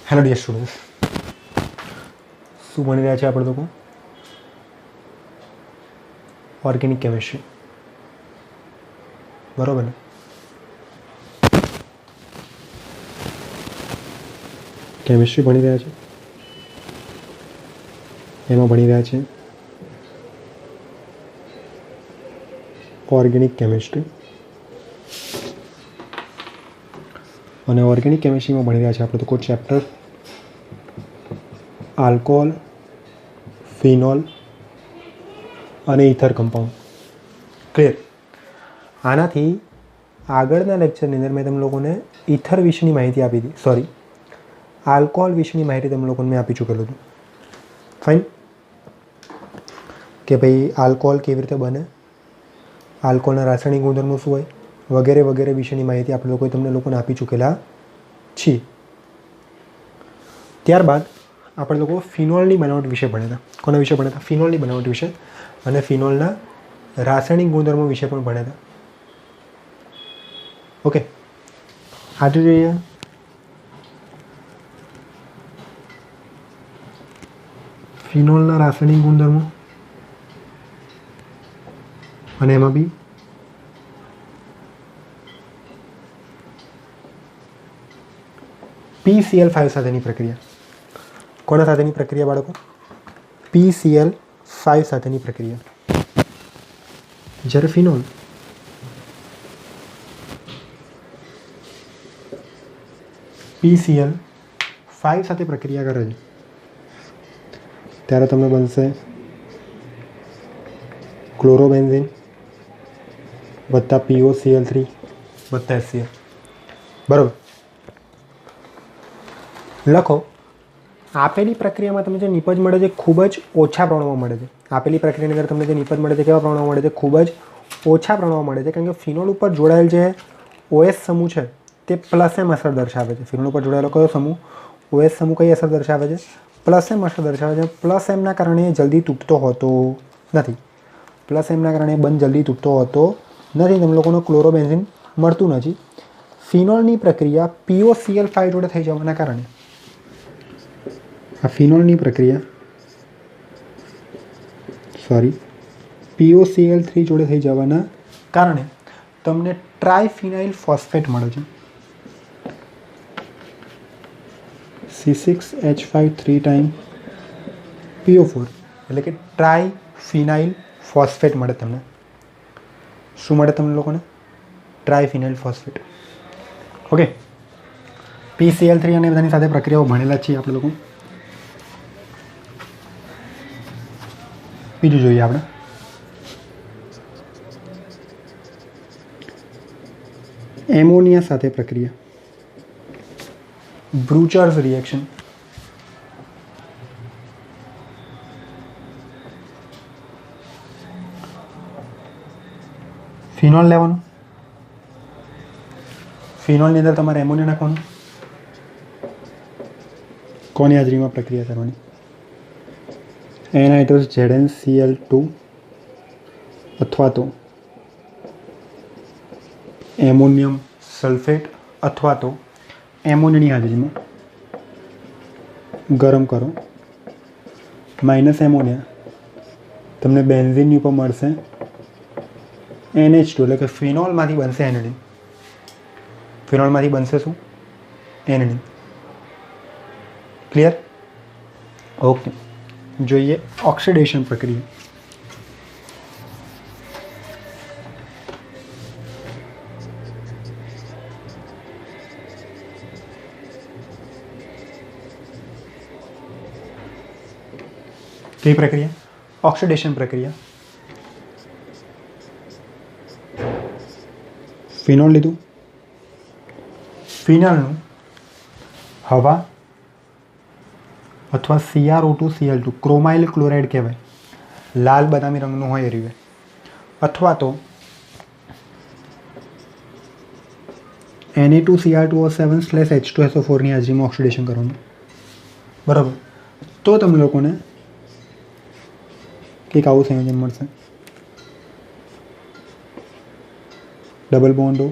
Hello dear students, શું ભણી રહ્યા છે આપણે લોકો? ઓર્ગેનિક કેમિસ્ટ્રી, બરાબર ને? કેમિસ્ટ્રી ભણી રહ્યા છે, એમાં ભણી રહ્યા છે ઓર્ગેનિક કેમિસ્ટ્રી, અને ઓર્ગેનિક કેમિસ્ટ્રીમાં ભણી રહ્યા છે આપણે લોકો ચેપ્ટર આલ્કોહોલ, ફિનોલ અને ઇથર કમ્પાઉન્ડ. ક્લિયર? આનાથી આગળના લેક્ચરની અંદર મેં તમે લોકોને ઇથર વિશેની માહિતી આપી હતી, આલ્કોહોલ વિશેની માહિતી તમે લોકોને મેં આપી ચૂકેલું હતું. ફાઇન, કે ભાઈ આલ્કોહોલ કેવી રીતે બને, આલ્કોહોલના રાસાયણિક ગુણધર્મો શું હોય, વગેરે વગેરે વિશેની માહિતી આપણે લોકોએ તમને લોકોને આપી ચૂકેલા છીએ. ત્યારબાદ આપણે લોકો ફિનોલની બનાવટ વિશે ભણ્યા હતા. કોના વિશે ભણ્યા હતા? ફિનોલની બનાવટ વિશે, અને ફિનોલના રાસાયણિક ગુણધર્મો વિશે પણ ભણ્યા હતા. ઓકે, આજે જોઈએ ફિનોલના રાસાયણિક ગુણધર્મો, અને એમાં બી PCl5 સાથેની પ્રક્રિયા. કોના સાથેની પ્રક્રિયા બાળકો? PCl5 સાથેની પ્રક્રિયા. જ્યારે ફિનોલ PCl5 સાથે પ્રક્રિયા કરે છે ત્યારે તમને બનશે ક્લોરોબેન્ઝીન વત્તા POCl3 વત્તા HCl. બરાબર? લખો, આપેલી પ્રક્રિયામાં તમને જે નિપજ મળે છે ખૂબ જ ઓછા પ્રમાણમાં મળે છે. આપેલી પ્રક્રિયાની અંદર તમને જે નિપજ મળે છે કેવા પ્રમાણમાં મળે છે? ખૂબ જ ઓછા પ્રમાણમાં મળે છે, કારણ કે ફિનોલ ઉપર જોડાયેલ જે OS સમૂહ છે તે +M અસર દર્શાવે છે. ફિનોલ ઉપર જોડાયેલો કયો સમૂહ? OS સમૂહ કઈ અસર દર્શાવે છે? +M અસર દર્શાવે છે. +Mના કારણે જલ્દી તૂટતો હોતો નથી. +Mના કારણે બંધ જલ્દી તૂટતો હોતો નથી. તમે લોકોને ક્લોરોબેન્ઝીન મળતું નથી. ફિનોલની પ્રક્રિયા POCl5 જોડે થઈ જવાના કારણે, આ ફિનોલની પ્રક્રિયા POCl3 જોડે થઈ જવાના કારણે તમને ટ્રાયફિનાઇલ ફોસ્ફેટ મળે છે. C6H5 3 ટાઈમ PO4, એટલે કે ટ્રાયફિનાઇલ ફોસ્ફેટ મળે તમને. શું મળે તમને લોકોને? ટ્રાયફિનાઇલ ફોસ્ફેટ. ઓકે, PCl3 અને બધાની સાથે પ્રક્રિયાઓ ભણેલા છીએ આપણે લોકો. બીજું જોઈએ આપણે એમોનિયા સાથે પ્રક્રિયા, બ્રુચર્સ રિએક્શન. ફિનોલ લેવાનું, ફિનોલની અંદર તમારે એમોનિયા નાખવાનું, કોની હાજરીમાં પ્રક્રિયા કરવાની? N-nitrous ZnCl2 અથવા તો એમોનિયમ સલ્ફેટ અથવા તો એમોનિયાની હાજરીમાં ગરમ કરો. માઇનસ એમોનિયા તમને બેન્ઝીનની ઉપર મળશે NH2, એટલે કે ફિનોલમાંથી બનશે એનોડિન. ફિનોલમાંથી બનશે શું? એનોડિન. ક્લિયર? ઓકે, જોઈએ ઓક્સિડેશન પ્રક્રિયા. કઈ પ્રક્રિયા? ઓક્સિડેશન પ્રક્રિયા. ફિનોલ લીધું, ફિનોલનું હવા અથવા CrO2Cl2 ક્રોમાઇલ ક્લોરાઇડ કહેવાય, લાલ બદામી રંગનું હોય એ રહ્યું, અથવા તો Na2Cr2O7/H2SO4 ની હાજરીમાં ઓક્સિડેશન કરવાનું. બરાબર? તો તમને લોકોને કંઈક આવું સંયોજન મળશે. ડબલ બોન્ડો.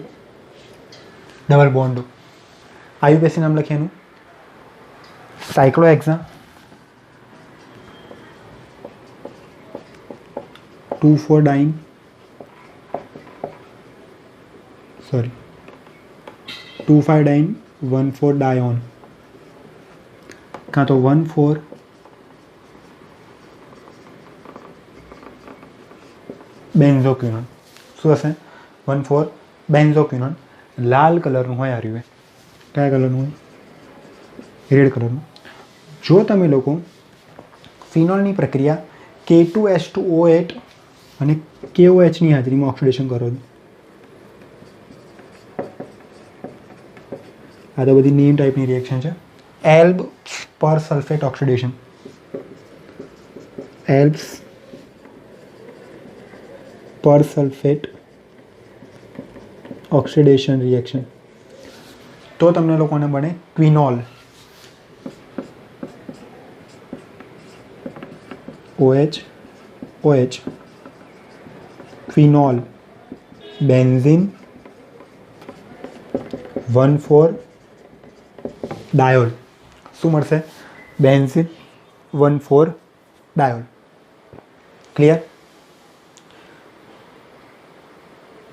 IUPAC નામ લખીએ એનું સાયક્લોહેક્ઝા 2,4-ડાઇન સોરી 2,5-ડાઇન 1,4-ડાયોન કાં તો 1,4 બેન્ઝોક્વિનોન. શું હશે? 1,4 બેન્ઝોક્વિનોન. લાલ કલરનું હોય આ રહ્યું. કયા કલરનું હોય? રેડ કલરનું. જો તમે લોકો ફિનોલની પ્રક્રિયા K2H2O8 અને KOHની હાજરીમાં ઓક્સિડેશન કરો છો, આ તો બધી નેમ ટાઈપની રિએક્શન છે. એલ્બ પર સલ્ફેટ ઓક્સિડેશન, એલ્બ્સ પર સલ્ફેટ ઓક્સિડેશન રિએક્શન, તો તમને લોકોને બને ક્વિનોલ OH ક્વિનોલ બેન્ઝીન 1,4-ડાયોલ. શું મળશે? બેન્ઝીન 1,4-ડાયોલ. ક્લિયર?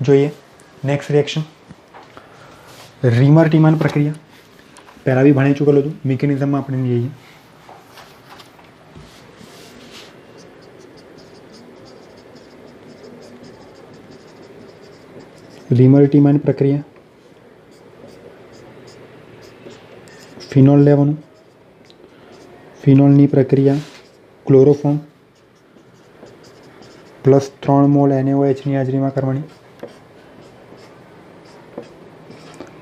જોઈએ નેક્સ્ટ રિએક્શન, રીમર ટીમાન પ્રક્રિયા. પહેલાં બી ભણી ચૂકેલો હતું. મિકેનિઝમમાં આપણે જઈએ. રીમર ટીમાન પ્રક્રિયા. ફિનોલ લેવાનું. ફિનોલની પ્રક્રિયા ક્લોરોફોર્મ +3 મોલ NaOHની હાજરીમાં કરવાની.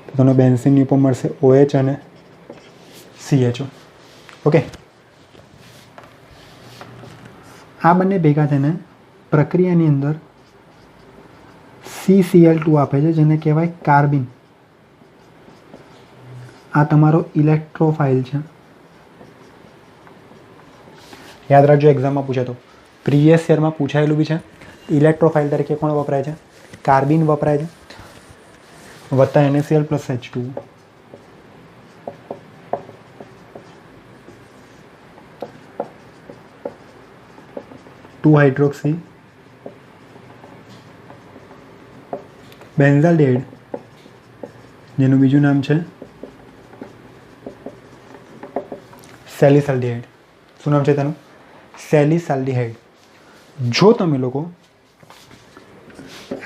તો તમને બેન્ઝીન ઉપર મળશે OH અને CHO. ઓકે, આ બંને ભેગા થઈને પ્રક્રિયાની અંદર CCl2 આપે છે, જેને કહેવાય કાર્બિન. આ તમારો ઇલેક્ટ્રોફાઇલ છે. યાદ રાખજો, એક્ઝામમાં પૂછાતો. પ્રીવિયસ યરમાં પૂછાયેલું બી છે. ઇલેક્ટ્રોફાઇલ તરીકે કોણ વપરાય છે? કાર્બિન વપરાય છે, વત્તા NaCl + H2O. Two hydroxy benzaldehyde, જેનું બીજું નામ છે સેલિસાલ્ડિહાઇડ. શું નામ છે તેનું? સેલિસાલ્ડિહાઇડ. જો તમે લોકો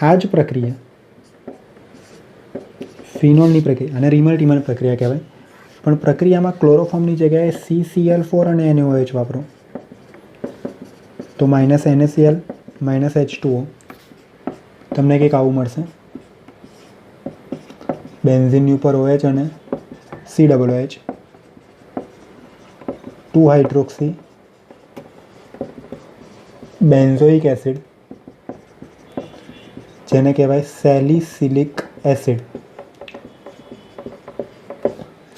આ જ પ્રક્રિયા ફિનોલની પ્રક્રિયા અને રીમર ટીમાન પ્રક્રિયા કહેવાય, પણ પ્રક્રિયામાં ક્લોરોફોર્મની જગ્યાએ CCl4 અને NaOH વાપરો તો -NaCl -H2O તમને કંઈક આવું મળશે. બેન્ઝીનની ઉપર OH અને COOH, 2 હાઇડ્રોક્સી બેન્ઝોઇક એસિડ, જેને કહેવાય સેલિસિલિક એસિડ.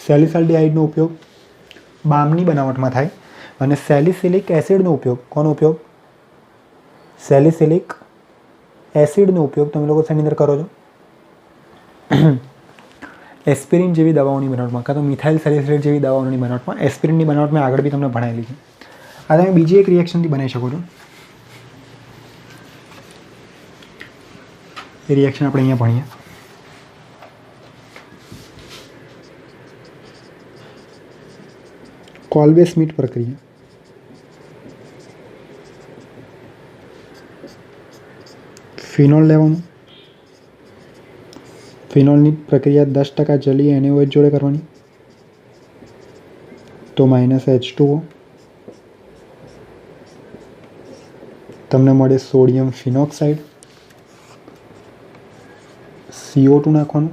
સેલિસાલ્ડિહાઇડનો ઉપયોગ બામની બનાવટમાં થાય અને સેલિસિલિક એસિડનો ઉપયોગ, કોનો ઉપયોગ? સેલિસિલિક એસિડનો ઉપયોગ તમે લોકો શેની અંદર કરો છો? એસ્પિરિન જેવી દવાઓની બનાવટમાં, કાં તો મિથાઇલ સેલિસિલેટ જેવી દવાઓની બનાવટમાં. એસ્પિરિનની બનાવટ મેં આગળ બી તમને ભણાવેલી છે. આ તમે બીજી એક રિએક્શનથી બનાવી શકો છો. એ રિએક્શન આપણે અહીંયા ભણીએ. કોલ્બે સ્મિથ પ્રક્રિયા. ફિનોલ લેવાનું. ફિનોલની પ્રક્રિયા 10% જલીય NaOH જોડે કરવાની, તો -H2O. તમને મળે સોડિયમ ફિનોક્સાઇડ. CO2 નાખવાનું.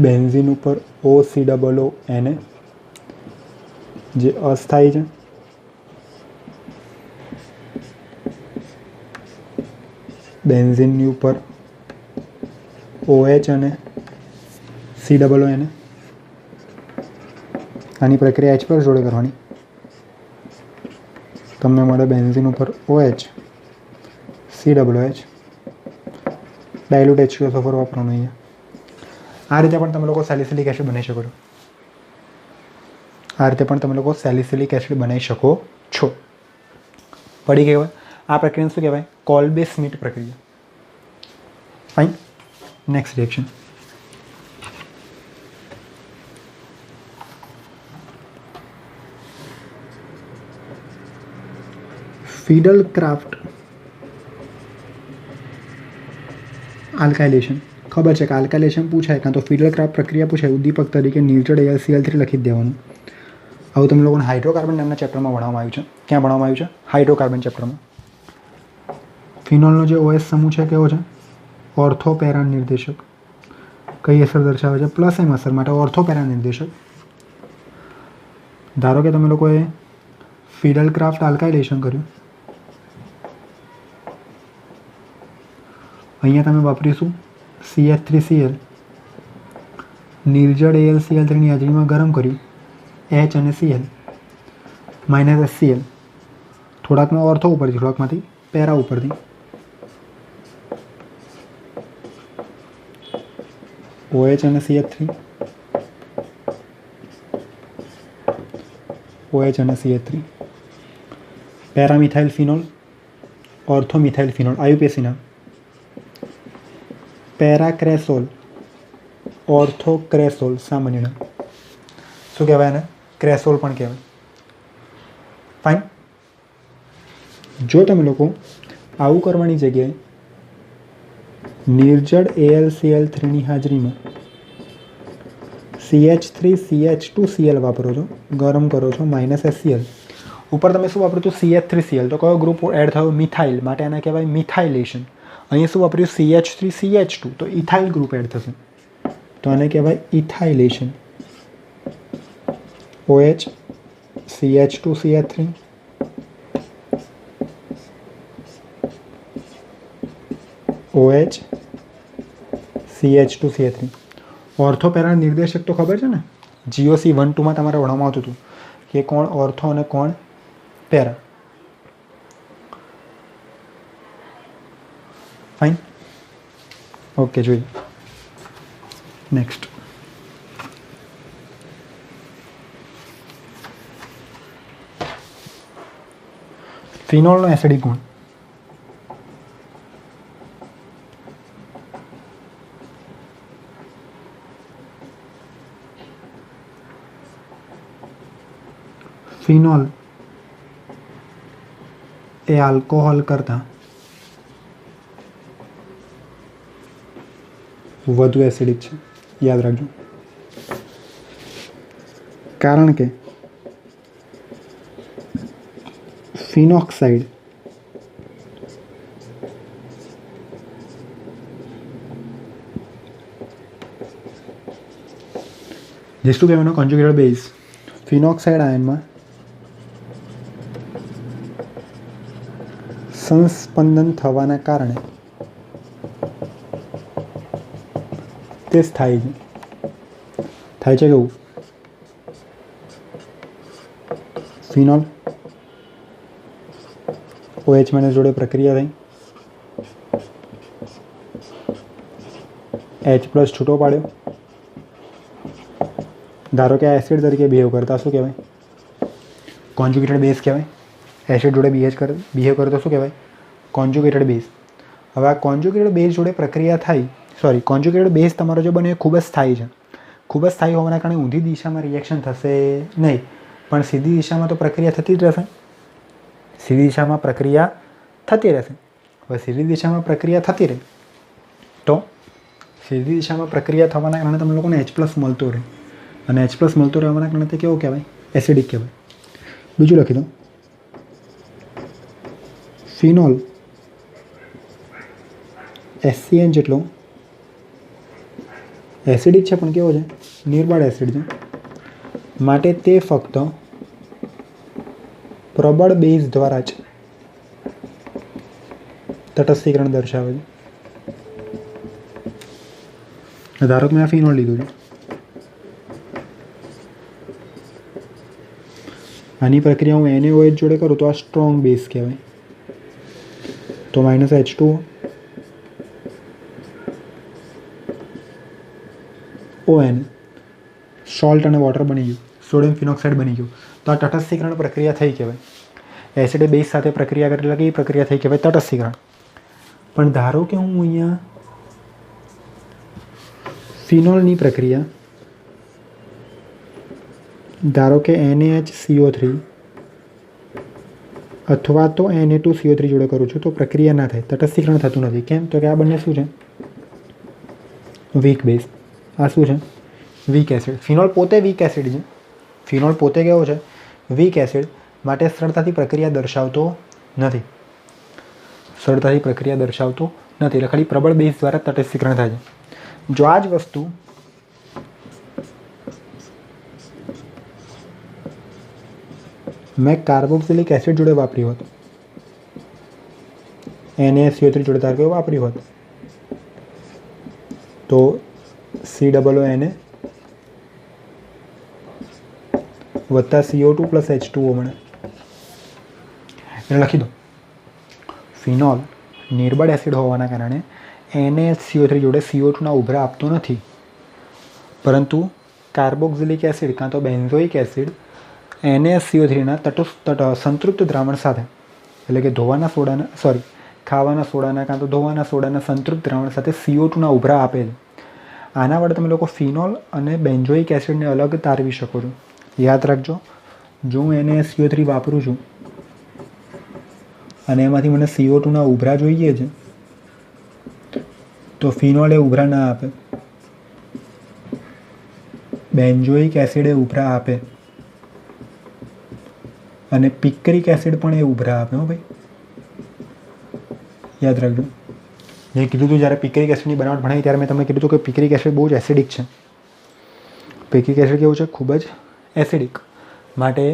બેન્ઝીન ઉપર OCOONA, જે અસ્થાયી છે. બેન્ઝીનની ઉપર OH અને COONA. આની પ્રક્રિયા H+ જોડે કરવાની. તમને મળે બેન્ઝીન ઉપર OH, COOH, ડાયલ્યુટ H2SO4 વાપરવાનું અહીંયા. આ રીતે પણ તમે લોકો સેલિસિલિક એસિડ બનાવી શકો છો. આ રીતે પણ તમે લોકો સેલિસિલિક એસિડ બનાવી શકો છો. પડી ગઈ હોય. આ પ્રક્રિયાને શું કહેવાય? કોલ્બે સ્મિટ પ્રક્રિયા. Fine. Next reaction. Friedel Crafts alkylation. ખબર છે કે આલ્કાઇલેશન પૂછાય કાં તો ફિડલ ક્રાફ્ટ પ્રક્રિયા પૂછાય, ઉદ્દીપક તરીકે નિર્જળ AlCl3 લખી જ દેવાનું. આવું તમે લોકોને હાઇડ્રોકાર્બન નામના ચેપ્ટરમાં ભણવામાં આવ્યું છે. ક્યાં ભણવામાં આવ્યું છે? હાઇડ્રોકાર્બન ચેપ્ટરમાં. ફિનોલનો જે OH સમૂહ છે કેવો છે? ઓર્થોપેરા નિર્દેશક. કઈ અસર દર્શાવે છે? પ્લસ એમ અસર માટે ઓર્થોપેરા નિર્દેશક. ધારો કે તમે લોકોએ ફિડલ ક્રાફ્ટ આલ્કાઇલેશન કર્યું. અહીંયા તમે વાપરીશું CH3Cl. નિર્જળ AlCl3 ની હાજરીમાં ગરમ કર્યું H અને Cl -HCl. થોડાકમાં ઓર્થો ઉપરથી, થોડાકમાંથી પેરા ઉપરથી. OH અને CH3, OH અને CH3. Para methyl phenol, ortho methyl phenol. IUPAC નામ. પેરાક્રેસોલ, ઓર્થોક્રેસોલ સામાન્ય નામ. શું કહેવાય એને? ક્રેસોલ પણ કહેવાય. ફાઇન. જો તમે લોકો આવું કરવાની જગ્યાએ નિર્જળ AlCl3 ની હાજરીમાં CH3CH2Cl વાપરો છો, ગરમ કરો છો -HCl. ઉપર તમે શું વાપરો છો? CH3Cl. તો કયો ગ્રુપ એડ થયો? મિથાઇલ. માટે આને કહેવાય મિથાઇલેશન. અહીંયા શું વાપર્યું? CH3CH2. તો ઇથાઇલ ગ્રુપ એડ થશે, તો આને કહેવાય ઇથાઇલેશન. OH CH2CH3 OH CH2CH3. ઓર્થોપેરા નિર્દેશક તો ખબર છે ને? GOC 1-2માં તમારે ભણવામાં આવતું હતું કે કોણ ઓર્થો અને કોણ પેરા. ફાઇન. ઓકે, જોઈએ. નેક્સ્ટ. ફિનોલનો એસિડિક ગુણ. ફિનોલ એ આલ્કોહોલ કરતાં વધુ એસિડિક છે. યાદ રાખજો. કારણ કે ફિનોક્સાઇડ જેસ્ટુ કહેવાનો કોન્જ્યુગેટેડ બેઝ ફિનોક્સાઇડ આયનમાં સંસ્પંદન થવાના કારણે તે સ્થાયી છે. થાય છે કેવું? ફિનોલ OH- જોડે પ્રક્રિયા થઈ, H+ છૂટો પાડ્યો. ધારો કે આ એસિડ તરીકે બિહેવ કરતા શું કહેવાય? કોન્જ્યુગેટેડ બેઝ કહેવાય. એસિડ જોડે બિહેવ કરે તો શું કહેવાય? Conjugated base. હવે આ કોન્જ્યુગેટેડ બેઝ જોડે પ્રક્રિયા થાય, કોન્જ્યુગેટેડ બેઝ તમારો જે બને એ ખૂબ જ સ્થાયી છે. ખૂબ જ સ્થાયી હોવાના કારણે ઊંધી દિશામાં રિએક્શન થશે નહીં, પણ સીધી દિશામાં તો પ્રક્રિયા થતી જ રહેશે. સીધી દિશામાં પ્રક્રિયા થતી રહેશે. હવે સીધી દિશામાં પ્રક્રિયા થતી રહે તો સીધી દિશામાં પ્રક્રિયા થવાના કારણે તમે લોકોને H+ મળતો રહે, અને H+ મળતો રહેવાના કારણે તે કેવું કહેવાય? એસિડિક કહેવાય. બીજું લખી દો. ફિનોલ HCN જેટલો એસિડિક છે, પણ કેવો છે? નિર્બળ એસિડ છે. માટે તે ફક્ત પ્રબળ બેઝ દ્વારા જ તટસ્થીકરણ દર્શાવે છે. ધારો કે મેં આ ફિનોલ લીધું છે. આની પ્રક્રિયા હું NaOH જોડે કરું તો આ સ્ટ્રોંગ બેઝ કહેવાય. તો -H2O ON સોલ્ટ અને વોટર બની ગયું. સોડિયમ ફિનોક્સાઇડ બની ગયું. તો આ તટસ્થીકરણ પ્રક્રિયા થઈ કહેવાય. એસિડ બેઝ સાથે પ્રક્રિયા કરી એટલે એ પ્રક્રિયા થઈ કહેવાય તટસ્થીકરણ. પણ ધારો કે હું અહીંયા ફિનોલની પ્રક્રિયા, ધારો કે NaHCO3 અથવા તો Na2CO3 જોડે કરું છું તો પ્રક્રિયા ના થાય, તટસ્થીકરણ થતું નથી. કેમ? તો કે આ બંને શું છે? Weak base. આ શું છે? Weak acid. ફિનોલ પોતે વીક એસિડ છે. ફિનોલ પોતે કેવો છે? Weak acid. માટે સરળતાથી પ્રક્રિયા દર્શાવતો નથી. સરળતાથી પ્રક્રિયા દર્શાવતો નથી. એટલે ખાલી પ્રબળ બેઝ દ્વારા તટસ્થીકરણ થાય છે. જો આ જ વસ્તુ મેં કાર્બોક્સિલિક એસિડ જોડે વાપરી હોત, NaCO3 જોડે ધારો કે વાપરી હોત, તો COONA વત્તા CO2 પ્લસ H2O મળે. એટલે લખી દો, ફિનોલ નિર્બળ એસિડ હોવાના કારણે NaCO3 જોડે CO2 ના ઉભરા આપતો નથી, પરંતુ કાર્બોક્સિલિક એસિડ કાં તો બેન્ઝોઇક એસિડ NaCO3 ના સંતૃપ્ત દ્રાવણ સાથે, એટલે કે ધોવાના સોડાના ખાવાના સોડાના કાં તો ધોવાના સોડાના સંતૃપ્ત દ્રાવણ સાથે CO2 ના ઉભરા આપે છે. આના વડે તમે લોકો ફિનોલ અને બેન્ઝોઇક એસિડને અલગ તારવી શકો છો. યાદ રાખજો, જો હું NaCO3 વાપરું છું અને એમાંથી મને CO2 ના ઉભરા જોઈએ છે, તો ફિનોલ એ ઉભરા ના આપે, બેન્ઝોઇક એસિડ એ ઉભરા આપે, અને પિક્રિક એસિડ પણ એ ઉભરા આપે. હો ભાઈ, યાદ રાખજો. મેં કીધું હતું જ્યારે પિક્રિક એસિડની બનાવટ ભણાવી ત્યારે મેં તમને કીધું હતું કે પિક્રિક એસિડ બહુ જ એસિડિક છે. પિક્રિક એસિડ કેવું છે? ખૂબ જ એસિડિક. માટે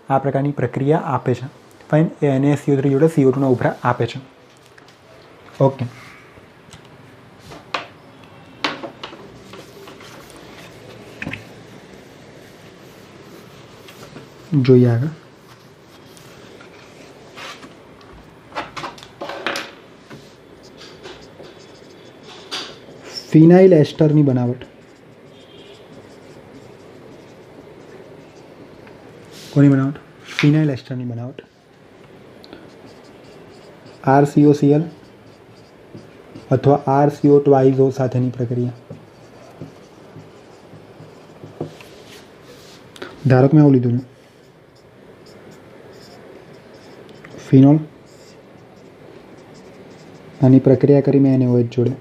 આ પ્રકારની પ્રક્રિયા આપે છે. ફાઇન. એ NaCO3 જોડે CO2 ના ઉભરા આપે છે. ઓકે. જોઈએ આગળ. ફિનાઇલ એસ્ટરની બનાવટ. કોની બનાવટ? ફિનાઇલ એસ્ટરની બનાવટ. RCOCl અથવા RCO2 સાથેની પ્રક્રિયા. ધારો કે મેં આવું લીધું છે, ફિનોલ, આની પ્રક્રિયા કરી મેં NaOH જોડે,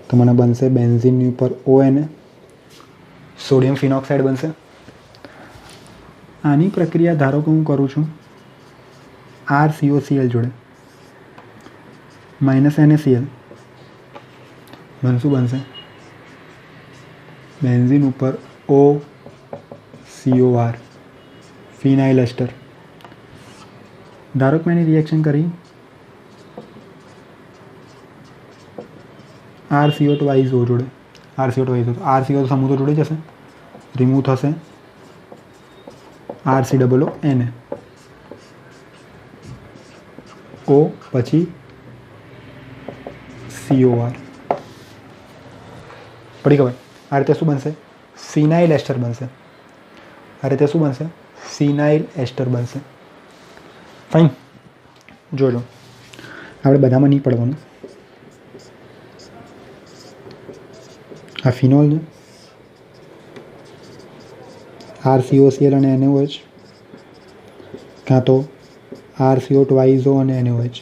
તો મને બનશે બેન્ઝીનની ઉપર ONA, સોડિયમ ફિનોક્સાઇડ બનશે. આની પ્રક્રિયા ધારો કે હું કરું છું RCOCl જોડે માઇનસ NaCl, શું બનશે? બેન્ઝીન ઉપર OCOR, ફિનાઇલ એસ્ટર. ધારો કે મેં એની રિએક્શન કરી RCO2 જોડે, RCO2 સમૂહ તો જોડે જશે, રિમૂવ થશે RCOONA, O પછી COR. પડી ખબર? આ રીતે શું બનશે? ફિનાઇલ એસ્ટર બનશે. આ રીતે શું બનશે? ફિનાઇલ એસ્ટર બનશે. ફાઇન. જોજો, આપણે બધામાં નહીં પડવાનું. આ ફિનોલ છે, RCOCl અને NaOH, કાં તો RCO2 અને NaOH.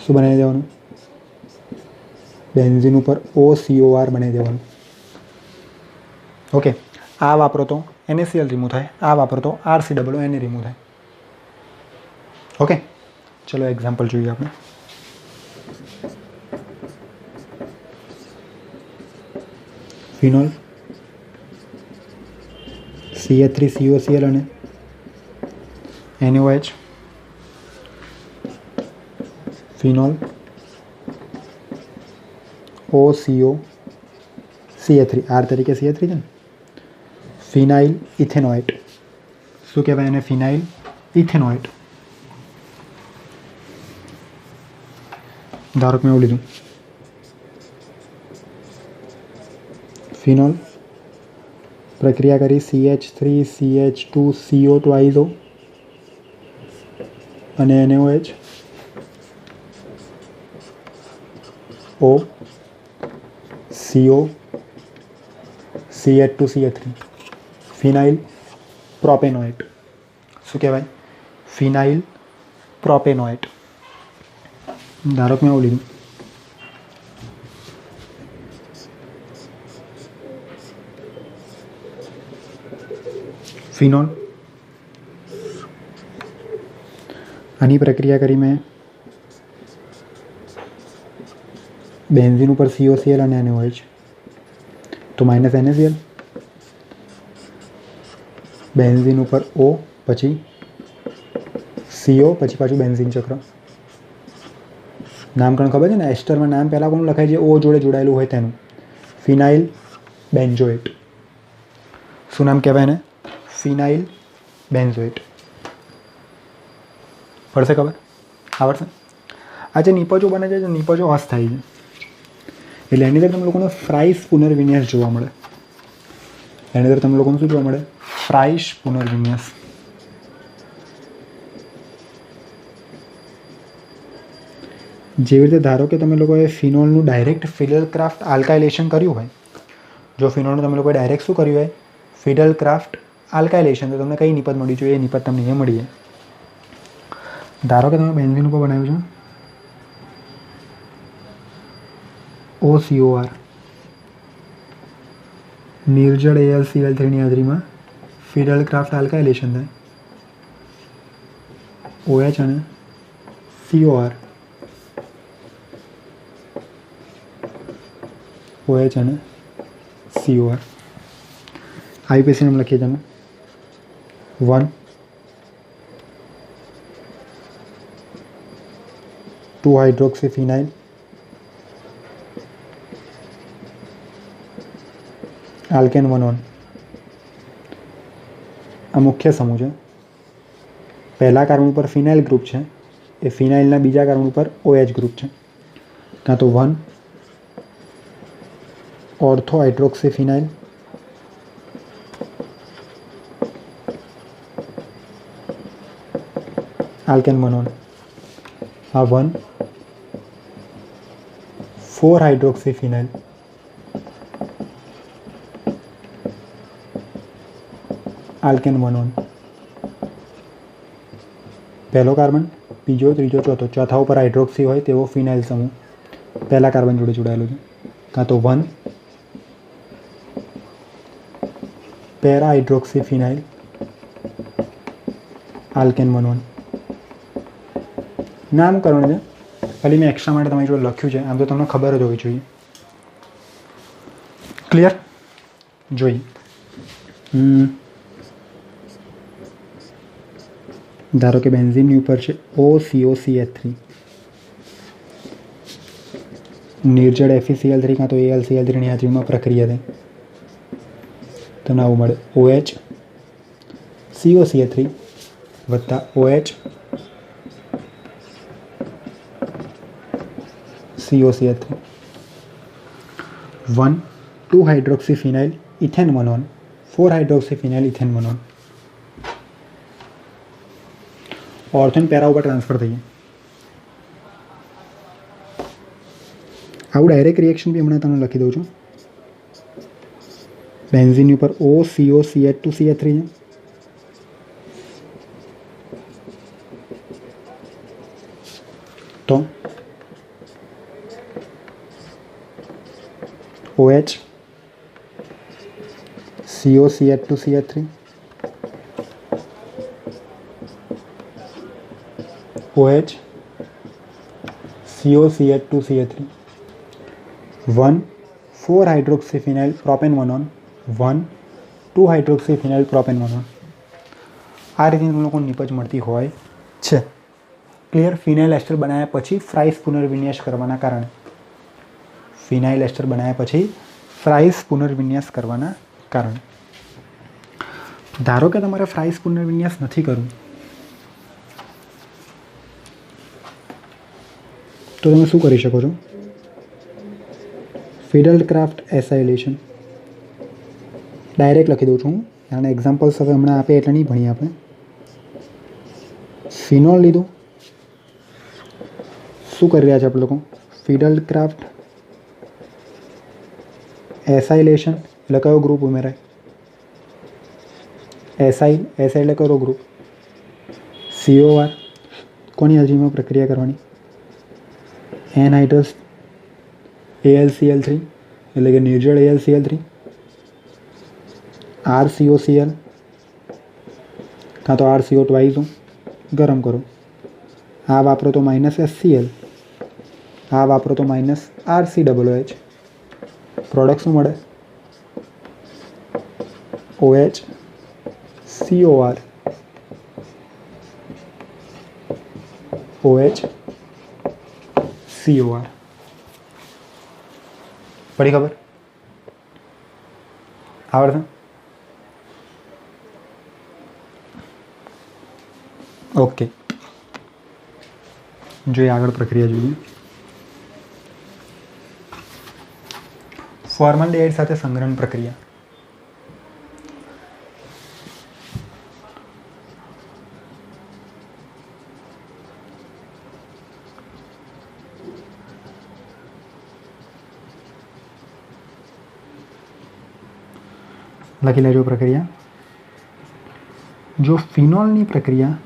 શું બનાવી દેવાનું? બેન્ઝીન ઉપર OCOR બનાવી દેવાનું. ઓકે. આ વાપરો તો NaCl રિમૂવ થાય, આ વાપરો તો RCOONA રિમૂવ થાય. ઓકે. ચલો એક્ઝામ્પલ જોઈએ આપણે. ફિનોલ, CH3COCl અને NaOH, phenol, OCO, CH3, R તરીકે CH3 છે ને, ફિનાઇલ ઇથેનોએટ. શું કહેવાય એને? ફિનાઇલ ઇથેનોએટ. ધારો કે મેં એવું લીધું, ફિનોલ પ્રક્રિયા કરી CH3CH2CO ટ્વાઇઝ O અને NaOH O CO CH2CH3 ફિનાઇલ પ્રોપેનોએટ. શું કહેવાય? ફિનાઇલ પ્રોપેનોએટ. ધારો કે મેં આવું લીધું. ફિનોલ. આની પ્રક્રિયા કરી મેં બેન્ઝીન ઉપર COCl અને NaOH તો માઇનસ NaCl. બેન્ઝીન ઉપર O પછી CO પછી પાછું બેન્ઝીન ચક્ર. નામકરણ ખબર છે ને? એસ્ટરમાં નામ પહેલાં કોનું લખાય છે? O જોડે જોડાયેલું હોય તેનું. ફિનાઇલ બેન્ઝોએટ. શું નામ કહેવાય એને? ફિનાઇલ બેન્ઝોએટ. પડશે ખબર? આવડશે? આ જે નિપજો બને છે નિપજો અસ્થાયી છે, એટલે એની અંદર તમે લોકોને ફ્રાઇસ પુનર્વિન્યાસ જોવા મળે. એની અંદર તમે લોકોને શું જોવા મળે? ફ્રાઇસ પુનર્વિન્યાસ. જેવી રીતે ધારો કે તમે લોકોએ ફિનોલનું ડાયરેક્ટ ફિડલ ક્રાફ્ટ આલ્કાઇલેશન કર્યું હોય, જો ફિનોલનું તમે લોકોએ ડાયરેક્ટ શું કર્યું હોય? ફિડલ ક્રાફ્ટ આલ્કાઇલેશન, તો તમને કઈ નિપજ મળી જોઈએ? એ નિપજ તમને એ મળી જાય. ધારો કે તમે બેન્ઝીન ઉપર બનાવ્યું છે OCOR, નિર્જળ AlCl3ની હાજરીમાં ફિડલ ક્રાફ્ટ આલ્કાઇલેશન થાય, OH અને COR, OH અને COR. IPC નામ લખીએ તમે 1 2 હાઇડ્રોક્સીફિનાઇલ આલ્કેન 1 1. આ મુખ્ય સમૂહ છે. પહેલા કાર્બન ઉપર ફિનાઇલ ગ્રુપ છે, એ ફિનાઇલના બીજા કાર્બન ઉપર OH ગ્રુપ છે. કાં તો 1 ઓર્થો હાઇડ્રોક્સીફિનાઇલ આલ્કેન 1 1. આ 1 4 હાઇડ્રોક્સીફિનાઇલ આલ્કેન 1 1. પહેલો કાર્બન, બીજો, ત્રીજો, ચોથો, ચોથા ઉપર હાઇડ્રોક્સી હોય તેવો ફિનાઇલ સમૂહ પહેલા કાર્બન જોડે જોડાયેલો છે. કાં તો 1 પેરા હાઇડ્રોક્સીફિનાઇલ આલ્કેન 1 1. નામકરણ છે, ખાલી મેં એક્સ્ટ્રા માટે તમારી જોડે લખ્યું છે, આમ તો તમને ખબર જ હોવી જોઈએ. ક્લિયર? જોઈએ. ધારો કે બેન્ઝીનની ઉપર છે OCOCH3, નિર્જળ FeCl3 કાં તો AlCl3ની હાજરીમાં પ્રક્રિયા થાય, તમને આવું મળે OH COCH3 વત્તા OH COCH3. 1 2 hydroxyphenyl ethane 1 1 4 hydroxyphenyl ethane 1 1. ઓર્થોન પેરા ઉપર ટ્રાન્સફર થઈ જાય. આવું ડાયરેક્ટ રિએક્શન બી હમણાં તમને લખી દઉં છું. બેન્ઝીનની ઉપર OCOCH2CH3 છે, તો OH COCH2CH3 OH COCH2CH3 1 4 hydroxyphenyl propane 1 1 1 2 hydroxyphenyl propane 1 1. આ રીતે લોકો નિપજ મળતી હોય છે. ક્લિયર? ફિનાઇલ એસ્ટર બનાવ્યા પછી ફ્રાઇસ પુનર્વિન્યાસ કરવાના કારણે. ફિનાઇલ એસ્ટર બનાવ્યા પછી ફ્રાઇસ પુનર્વિન્યાસ કરવાના કારણે. ધારો કે તમારે ફ્રાઇસ પુનર્વિન્યાસ નથી કરવું, તો તમે શું કરી શકો છો? ફિડલ ક્રાફ્ટ એસાઇલેશન ડાયરેક્ટ લખી દઉં છું હું. આના એક્ઝામ્પલ્સ હવે હમણાં આપે એટલે નહીં ભણીએ આપણે. ફિનોલ લીધું. શું કરી રહ્યા છે આપણે લોકો? ફિડલ ક્રાફ્ટ એસાઇલેશન એટલે કયો ગ્રુપ ઉમેરાય? એસાઇલ એટલે કયો ગ્રુપ? COR કોની હાજરીમાં પ્રક્રિયા કરવાની? એનહાઇડ્રસ AlCl3 એટલે કે નિર્જળ AlCl3, RCOCl કાં તો RCO ટ્વાઇઝ ગરમ કરો. આ વાપરો તો -HCl, આ વાપરો તો -RCOOH. પ્રોડક્ટ શું મળે? OH COR OH COR. પડી ખબર? આવડશે? ઓકે, જોઈએ આગળ પ્રક્રિયા જોઈએ. ફોર્માલ્ડિહાઇડ સાથે સંગ્રહણ પ્રક્રિયા. લખી લેજો પ્રક્રિયા. જો ફિનોલની પ્રક્રિયા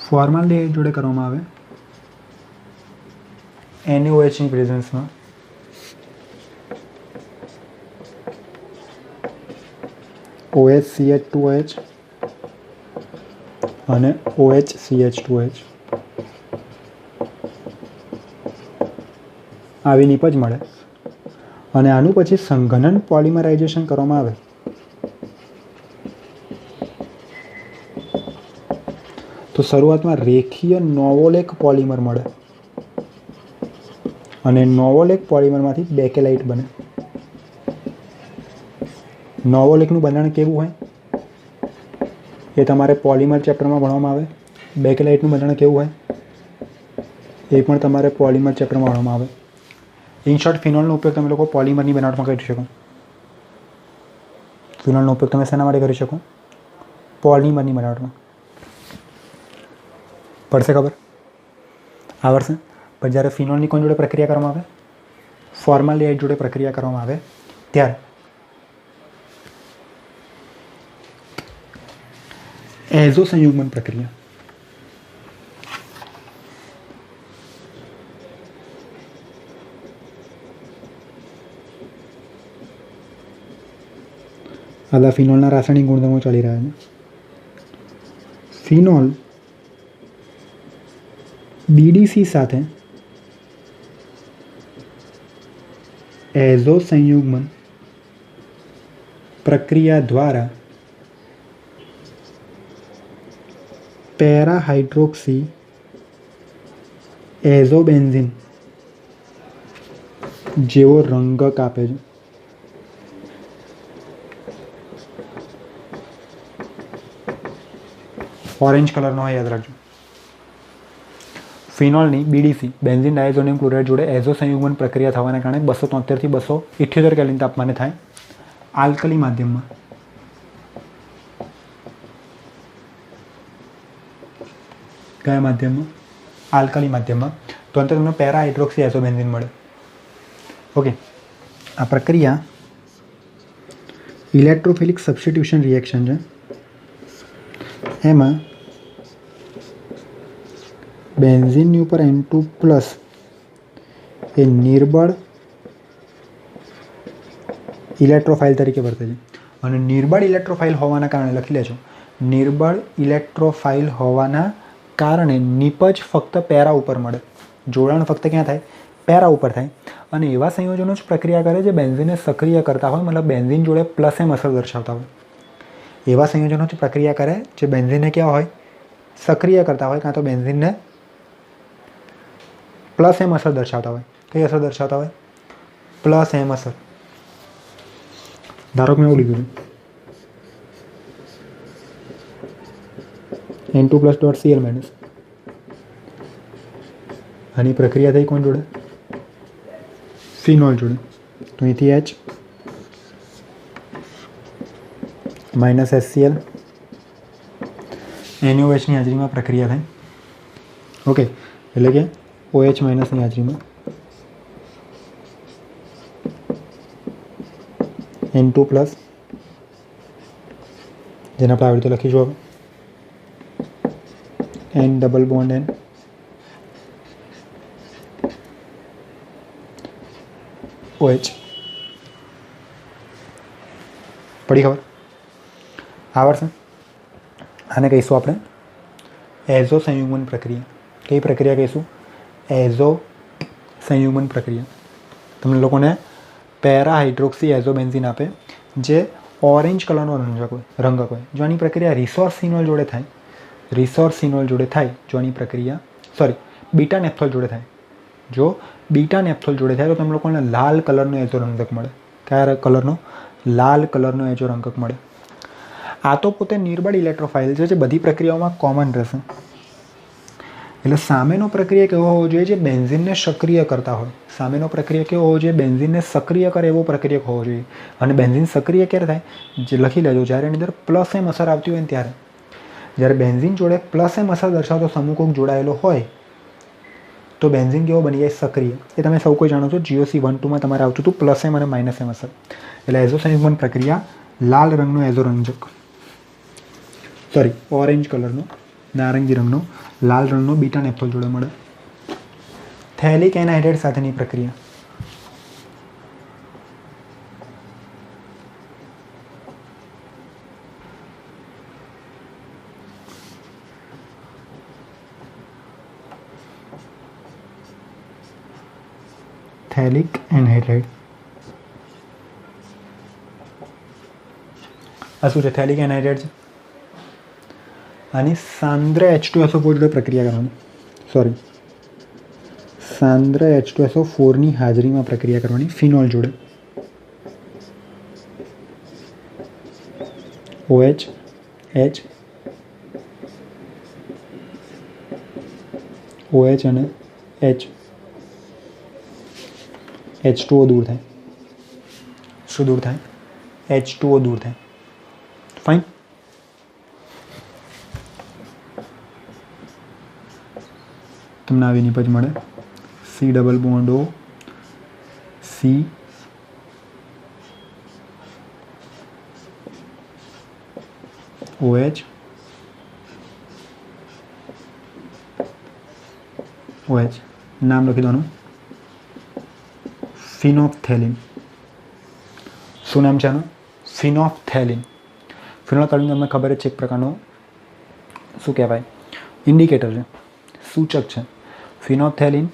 ફોર્માલ્ડિહાઇડ જોડે કરવામાં આવે NaOHની પ્રેઝન્સમાં, OHCH2OH અને OHCH2OH આવી નીપજ મળે અને આનું પછી સંઘનન પોલિમરાઇઝેશન કરવામાં આવે તો શરૂઆતમાં રેખીય નોવોલેક પોલિમર મળે અને નોવોલેક પોલિમરમાંથી બેકેલાઇટ બને. નોવોલેકનું બંધારણ કેવું હોય એ તમારે પોલિમર ચેપ્ટરમાં ભણવામાં આવે. બેકેલાઇટનું બંધારણ કેવું હોય એ પણ તમારે પોલિમર ચેપ્ટરમાં ભણવામાં આવે. ઇન શોર્ટ, ફિનોલનો ઉપયોગ તમે લોકો પોલિમરની બનાવટમાં કરી શકો. ફિનોલનો ઉપયોગ તમે શેના માટે કરી શકો? પોલિમરની બનાવટમાં. પડશે ખબર? આવડશે? પણ જ્યારે ફિનોલની કોણ જોડે પ્રક્રિયા કરવામાં આવે? ફોર્માલ્ડિહાઇડ જોડે પ્રક્રિયા કરવામાં આવે ત્યારે એઝો સંયુગ્મન પ્રક્રિયા. આલા ફિનોલના રાસાયણિક ગુણધર્મો ચાલી રહ્યા છે. ફિનોલ BDC સાથે એઝો સંયુગ્મન પ્રક્રિયા દ્વારા પેરાહાઇડ્રોક્સી એઝોબેન્ઝીન જેવો રંગ કાપે છે. ઓરેન્જ કલરનો હોય, યાદ રાખજો. ફિનોલની BDC બેન્ઝીન ડાયઝોનિયમ ક્લોરાઇડ જોડે એઝો સંયુગ્મન પ્રક્રિયા થવાના કારણે 273 થી 278 કેલ્વિન તાપમાને થાય. આલ્કલી માધ્યમમાં કયા માધ્યમમાં? આલ્કલી માધ્યમમાં. તો અંતે તમને પેરાહાઇડ્રોક્સી એઝોબેન્ઝીન મળે. ઓકે, આ પ્રક્રિયા ઇલેક્ટ્રોફિલિક સબસ્ટિટ્યુશન રિએક્શન છે. એમાં બેન્ઝીનની ઉપર N2+ એ નિર્બળ ઇલેક્ટ્રોફાઇલ તરીકે વર્તે છે. અને નિર્બળ ઇલેક્ટ્રોફાઇલ હોવાના કારણે લખી લેજો, નિર્બળ ઇલેક્ટ્રોફાઇલ હોવાના કારણે નિપજ ફક્ત પેરા ઉપર મળે. જોડાણ ફક્ત ક્યાં થાય? પેરા ઉપર થાય. અને એવા સંયોજનો જ પ્રક્રિયા કરે જે બેન્ઝીનને સક્રિય કરતા હોય, મતલબ બેન્ઝીન જોડે +M અસર દર્શાવતા હોય. એવા સંયોજનો જ પ્રક્રિયા કરે જે બેન્ઝીનને કેવા હોય? સક્રિય કરતા હોય, કાં તો બેન્ઝીનને +M અસર દર્શાવતા હોય. કઈ અસર દર્શાવતા હોય? +M અસર. ધારો કે મેં એવું લીધું N2+.Cl-. આની પ્રક્રિયા થઈ કોણ જોડે? ફિનોલ જોડે. તો અહીંથી H માઇનસ HCl NaOHની હાજરીમાં પ્રક્રિયા થાય. ઓકે, એટલે કે OH માઇનસની હાજરીમાં N2 પ્લસ, જેને આપણે આવી રીતે લખીશું હવે N double bond N OH. પડી ખબર? આવડશે? આને કહીશું આપણે એઝો સંયુગ્મન પ્રક્રિયા. કઈ પ્રક્રિયા કહીશું? એઝો સંયુગ્મન પ્રક્રિયા. તમને લોકોને પેરા હાઇડ્રોક્સી એઝોબેન્ઝીન આપે જે ઓરેન્જ કલરનો રંજક હોય, રંગક હોય. જો આની પ્રક્રિયા રિસોર્સિનોલ જોડે થાય, રિસોર્સિનોલ જોડે થાય, જો આની પ્રક્રિયા બીટા નેપ્થોલ જોડે થાય, જો બીટા નેપ્થોલ જોડે થાય તો તમને લોકોને લાલ કલરનો એઝો રંજક મળે. કયા કલરનો? લાલ કલરનો એઝો રંજક મળે. આ તો પોતે નિર્બળ ઇલેક્ટ્રોફાઇલ છે, જે બધી પ્રક્રિયાઓમાં કોમન રહેશે. એટલે સામેનો પ્રક્રિયા કેવો હોવો જોઈએ? જે બેન્ઝીનને સક્રિય કરતા હોય. સામેનો પ્રક્રિયા કેવો હોવો જોઈએ? બેન્ઝીનને સક્રિય કરે એવો પ્રક્રિયક હોવો જોઈએ. અને બેન્ઝીન સક્રિય ક્યારે થાય? જે લખી લેજો, જ્યારે એની અંદર પ્લસ એમ અસર આવતી હોય ને ત્યારે. જ્યારે બેન્ઝીન જોડે પ્લસ એમ અસર દર્શાવતો સમૂહ કોક જોડાયેલો હોય તો બેન્ઝીન કેવો બની જાય? સક્રિય. એ તમે સૌ કોઈ જાણો છો, GOC1-2માં તમારે આવતું હતું પ્લસ એમ અને માઇનસ એમ અસર. એટલે એઝો સંયુગ્મન પ્રક્રિયા લાલ રંગનો એઝો રંજક, ઓરેન્જ કલરનો, નારંગી રંગનો, લાલ રંગનો બીટા નેપ્થોલ જોડે મળે. થેલિક એનહાઇડ્રેટ સાથેની પ્રક્રિયા. થેલિક એનહાઇડ્રેટ. આ શું છે? થેલિક એનહાઇડ્રેટ છે. આની સાંદ્ર H2SO4 જોડે પ્રક્રિયા કરવાની. સાંદ્ર H2SO4ની હાજરીમાં પ્રક્રિયા કરવાની ફિનોલ જોડે. OH H OH અને H H2O દૂર થાય. શું દૂર થાય? H2O દૂર થાય. ફાઇન. તમને આવી નિપજ મળે. C double bond O C OH OH. નામ લખી દેવાનું, ફિનોપ્થેલિન. શું નામ છે આનું? ફિનોપ્થેલિન. ફિનોપ્થેલિન તમને ખબર જ છે, એક પ્રકારનો શું કહેવાય? ઇન્ડિકેટર છે, સૂચક છે. ફિનોપ્થેલિન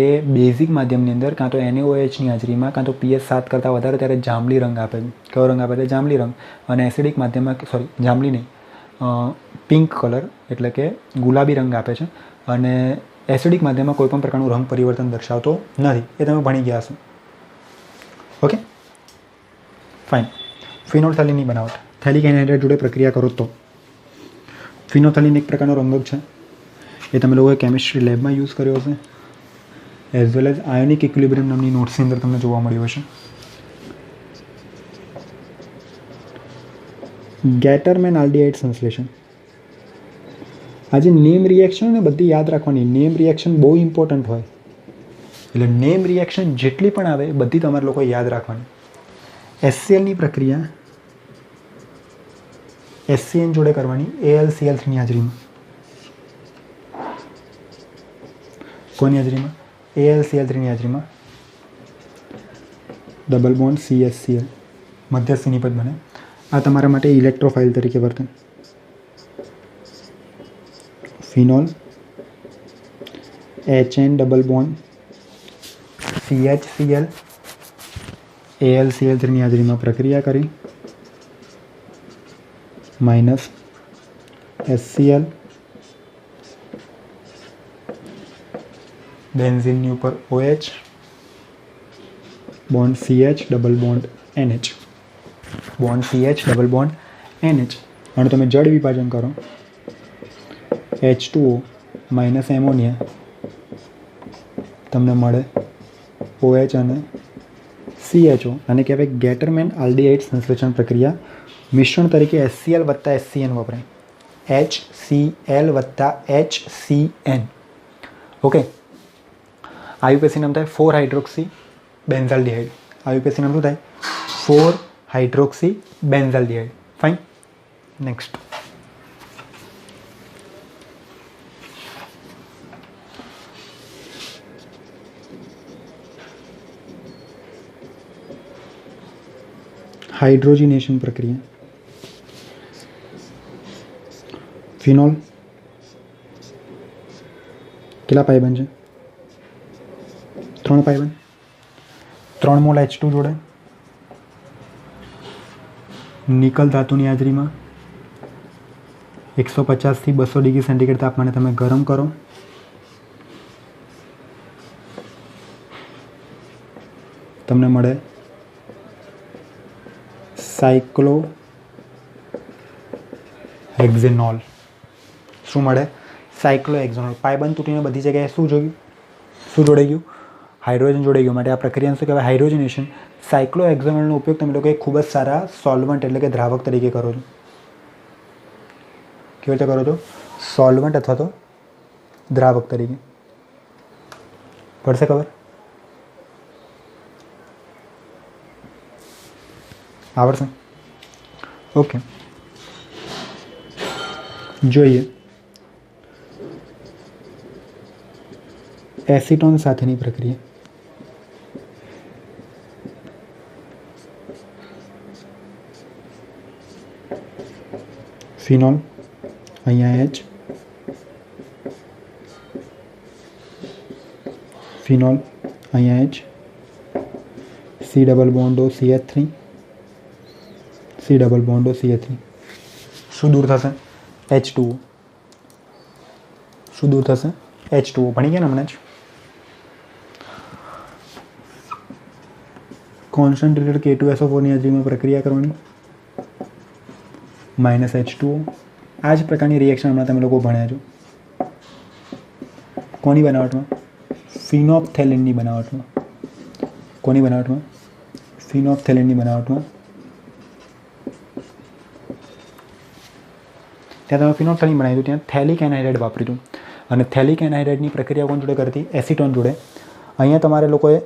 એ બેઝિક માધ્યમની અંદર કાં તો NaOHની હાજરીમાં કાં તો pH 7 કરતાં વધારે ત્યારે જાંબલી રંગ આપે છે. કયો રંગ આપે છે? જાંબલી રંગ. અને એસિડિક માધ્યમમાં જાંબલી નહીં, પિંક કલર એટલે કે ગુલાબી રંગ આપે છે. અને એસિડિક માધ્યમમાં કોઈપણ પ્રકારનું રંગ પરિવર્તન દર્શાવતો નથી. એ તમે ભણી ગયા છો. Okay, fine. ફિનોલ્થેલિનની બનાવટ થેલિક એનહાઇડ્રેટ જોડે પ્રક્રિયા કરો તો ફિનોલ્થેલિન એક પ્રકારનો રંગક છે. એ તમે લોકોએ કેમિસ્ટ્રી લેબમાં યુઝ કર્યો હશે, as well as ionic equilibrium નામની નોટ્સની અંદર તમને જોવા મળ્યું હશે. ગેટરમેન આલ્ડીહાઇડ સંશ્લેષણ. આ જે નેમ રિએક્શન ને બધી યાદ રાખવાની. નેમ રિએક્શન બહુ ઇમ્પોર્ટન્ટ હોય. એટલે નેમ રિએક્શન જેટલી પણ આવે એ બધી તમારે લોકો યાદ રાખવાની. HClની પ્રક્રિયા HCN જોડે કરવાની AlCl3ની હાજરીમાં. કોની હાજરીમાં? AlCl3ની હાજરીમાં. ડબલ બોન્ડ CHCl મધ્યસ્થી નિપજ બને. આ તમારા માટે ઇલેક્ટ્રોફાઇલ તરીકે વર્તે. Phenol HN double bond CHCl AlCl3ની હાજરીમાં પ્રક્રિયા કરી માઇનસ HCl બેન્ઝીનની ઉપર OH bond CH double bond NH bond CH double bond NH. અને તમે જળ વિભાજન કરો H2O માઇનસ એમોનિયા તમને મળે OH અને CHO. અને કહેવાય ગેટરમેન આલ્ડીહાઇડ સંશ્લેષણ પ્રક્રિયા મિશ્રણ તરીકે HCl વત્તા HCN વપરાય. HCl વત્તા HCN. ઓકે. આયુપીએસી નામ થાય 4 હાઇડ્રોક્સી બેન્ઝાલ્ડિહાઇડ. આયુપીએસી નામ શું થાય? 4 હાઇડ્રોક્સી બેન્ઝાલ્ડિહાઇડ. ફાઇન. નેક્સ્ટ. હાઇડ્રોજનેશન પ્રક્રિયા. ફિનોલ કેટલા પાઈ બનશે? 3 પાઈ બન. 3 મોલ H2 જોડે નિકલ ધાતુની હાજરીમાં 150 થી 200 ડિગ્રી સેન્ટીગ્રેડ તાપમાને તમે ગરમ કરો. તમને મળે સાયક્લોહેક્ઝેનોલ. શું મળે? સાયક્લોહેક્ઝેનોલ. પાયબંધ તૂટીને બધી જગ્યાએ શું જોડાઈ ગયું? હાઇડ્રોજન જોડાઈ ગયું. માટે આ પ્રક્રિયાને શું કહેવાય? હાઇડ્રોજનેશન. સાયક્લોહેક્ઝેનોલનો ઉપયોગ તમે લોકોએ ખૂબ જ સારા સોલ્વન્ટ એટલે કે દ્રાવક તરીકે કરો છો. કેવી રીતે કરો છો? સોલ્વન્ટ અથવા તો દ્રાવક તરીકે. પડશે ખબર? આવડશે? ઓકે. જોઈએ એસિટોન સાથેની પ્રક્રિયા. ફિનોલ અહીંયા H, ફિનોલ અહીંયા H, C double bond O CH3, C double bond O CH3. શું દૂર થશે? H2O. શું દૂર થશે? H2O. ભણી ગયા ને હમણાં જ. કોન્સન્ટ્રેટેડ K2SO4 ની હાજરીમાં પ્રક્રિયા કરવાની. -H2O. આ જ પ્રકારની રિએક્શન હમણાં તમે લોકો ભણ્યા છો. કોની બનાવટમાં? ફિનોપ્થેલિનની બનાવટમાં. કોની બનાવટમાં? ફિનોપ્થેલિનની બનાવટમાં. ત્યાં તમે ફિનોપ્થેલિન બનાવ્યું, ત્યાં થેલિક એનહાઇડ્રાઇડ વાપર્યું. અને થેલિક એનહાઇડ્રાઇડની પ્રક્રિયા કોણ જોડે કરતી? એસિટોન જોડે. અહીંયા તમારે લોકોએ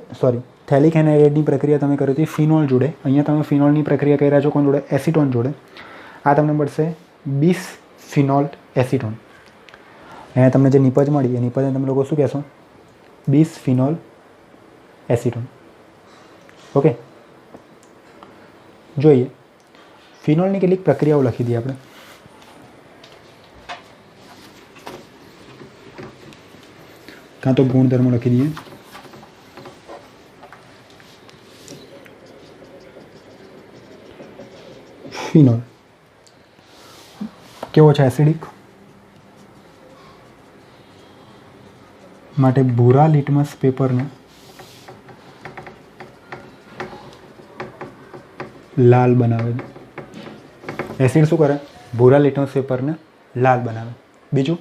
થેલિક એનહાઇડ્રાઇડની પ્રક્રિયા તમે કરી હતી ફિનોલ જોડે. અહીંયા તમે ફિનોલની પ્રક્રિયા કર્યા છો કોણ જોડે? એસિટોન જોડે. આ તમને મળશે બિસફિનોલ એસિટોન. અહીંયા તમને જે નિપજ મળી એ નિપજને તમે લોકો શું કહેશો? બિસફિનોલ એસિટોન. ઓકે. જોઈએ ફિનોલની કેટલીક પ્રક્રિયાઓ લખી દઈએ આપણે. કાં તો ગુણધર્મો લખી દઈએ. ફિનોલ કેવો છે? એસિડિક. માટે ભૂરા લિટમસ પેપરને લાલ બનાવે. એસિડ શું કરે? ભૂરા લિટમસ પેપરને લાલ બનાવે. બીજું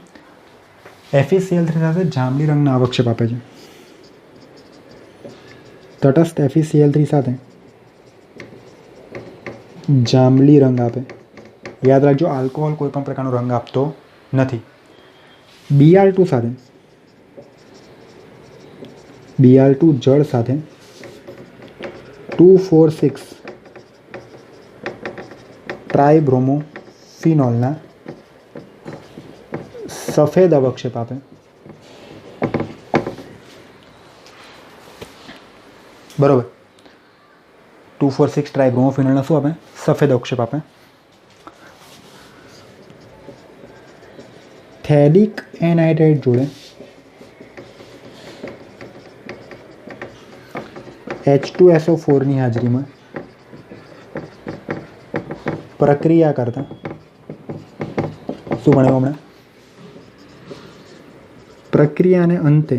FeCl3 સાથે જાંબલી રંગના અવક્ષેપ આપે છે. તટસ્થ FeCl3 સાથે જાંબલી રંગ આપે. યાદ રાખજો, આલ્કોહોલ કોઈ પણ પ્રકારનો રંગ આપતો નથી. Br2 સાથે Br2 જળ સાથે 2,4,6 ટ્રાઇબ્રોમોફિનોલના સફેદ અવક્ષેપ આપે. બરોબર. 2,4,6 ટ્રાઇબ્રોમોફિનોલના શું આપે? સફેદ અવક્ષેપ આપે. થેલિક એનહાઇડ્રાઇડ જોડે H2SO4 ની હાજરીમાં પ્રક્રિયા કરતા શું ભણ્યું હમણાં? પ્રક્રિયાને અંતે